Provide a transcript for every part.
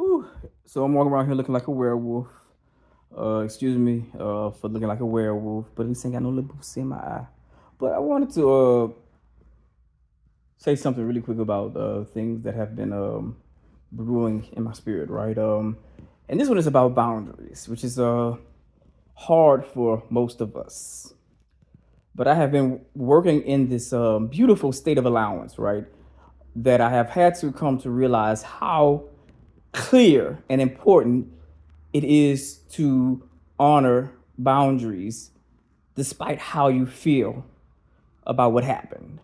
Whew. So I'm walking around here looking like a werewolf. Excuse me for looking like a werewolf, but at least I ain't got no little pussy in my eye. But I wanted to say something really quick about things that have been brewing in my spirit, right? And this one is about boundaries, which is hard for most of us. But I have been working in this beautiful state of allowance, right? That I have had to come to realize how clear and important it is to honor boundaries despite how you feel about what happened.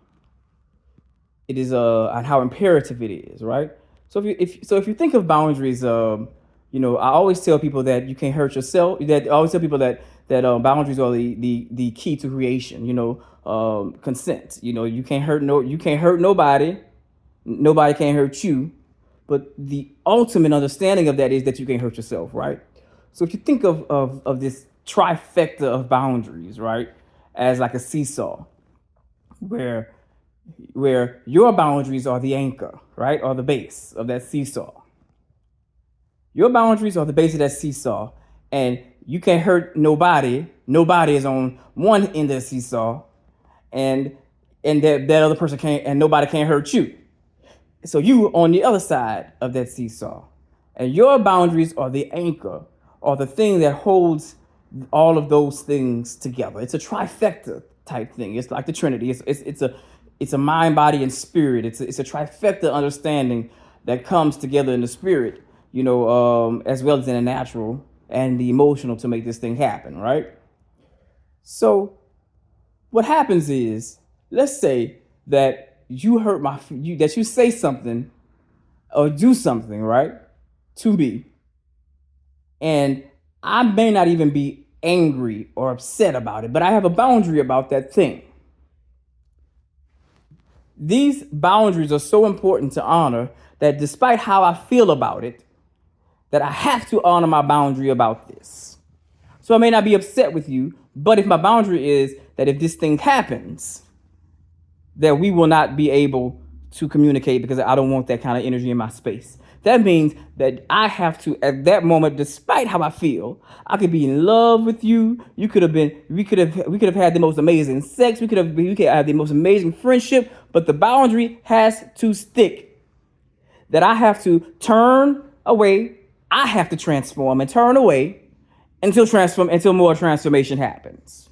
It is and how imperative it is, right? So if you think of boundaries, I always tell people that you can't hurt yourself. That I always tell people that boundaries are the key to creation. Consent. You can't hurt nobody. Nobody can hurt you. But the ultimate understanding of that is that you can't hurt yourself, right? So if you think of this trifecta of boundaries, right, as like a seesaw, where where your boundaries are the anchor, right, or the base of that seesaw. Your boundaries are the base of that seesaw, and you can't hurt nobody. Nobody is on one end of the seesaw, and that other person can't, and nobody can't hurt you. So you on the other side of that seesaw, and your boundaries are the anchor, or the thing that holds all of those things together. It's a trifecta type thing. It's like the Trinity. It's a mind, body, and spirit. It's a trifecta understanding that comes together in the spirit, as well as in the natural and the emotional to make this thing happen, right? So what happens is, let's say that that you say something or do something, right, to me, and I may not even be angry or upset about it, but I have a boundary about that thing. These boundaries are so important to honor that despite how I feel about it, that I have to honor my boundary about this. So I may not be upset with you, but if my boundary is that if this thing happens, that we will not be able to communicate because I don't want that kind of energy in my space. That means that I have to, at that moment, despite how I feel, I could be in love with you. You could have been, we could have had the most amazing sex. We could have the most amazing friendship. But the boundary has to stick. That I have to turn away. I have to transform and turn away until more transformation happens.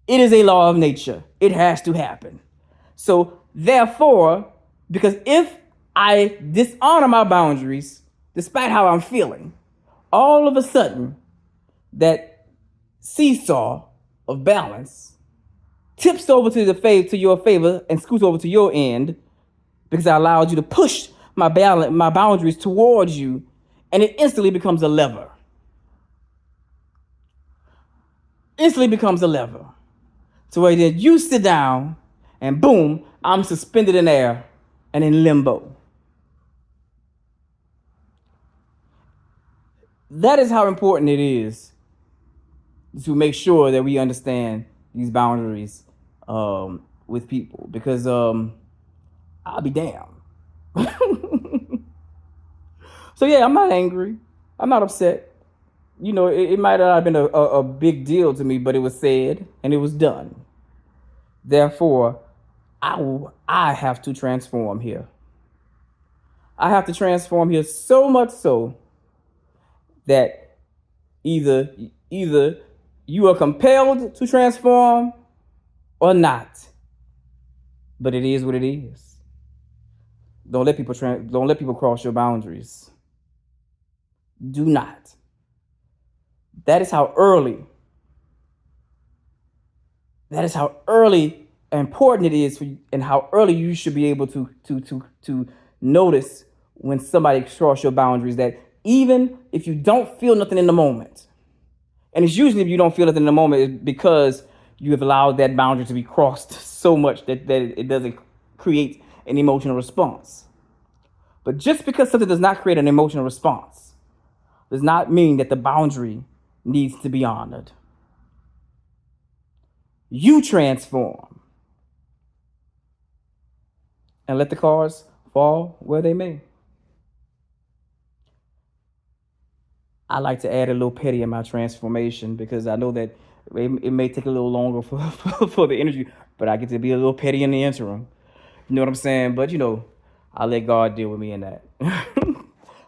It is a law of nature. It has to happen. So therefore, because if I dishonor my boundaries, despite how I'm feeling, all of a sudden that seesaw of balance tips over to your favor and scoots over to your end because I allowed you to push my boundaries towards you, and it instantly becomes a lever. Instantly becomes a lever. So where then you sit down and boom, I'm suspended in air and in limbo. That is how important it is to make sure that we understand these boundaries with people, because I'll be damned. So yeah, I'm not angry. I'm not upset. It might not have been a big deal to me, but it was said and it was done. Therefore, I have to transform here. I have to transform here so much so that either either you are compelled to transform or not. But it is what it is. Don't let people cross your boundaries. Do not. That is how early. That is how early important it is for you, and how early you should be able to notice when somebody crosses your boundaries. That even if you don't feel nothing in the moment, and it's usually if you don't feel nothing in the moment, it's because you have allowed that boundary to be crossed so much that it doesn't create an emotional response. But just because something does not create an emotional response does not mean that the boundary needs to be honored. You transform and let the cards fall where they may. I like to add a little petty in my transformation because I know that it may take a little longer for the energy, but I get to be a little petty in the interim. You know what I'm saying? But I let God deal with me in that.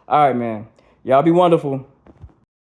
All right, man. Y'all be wonderful.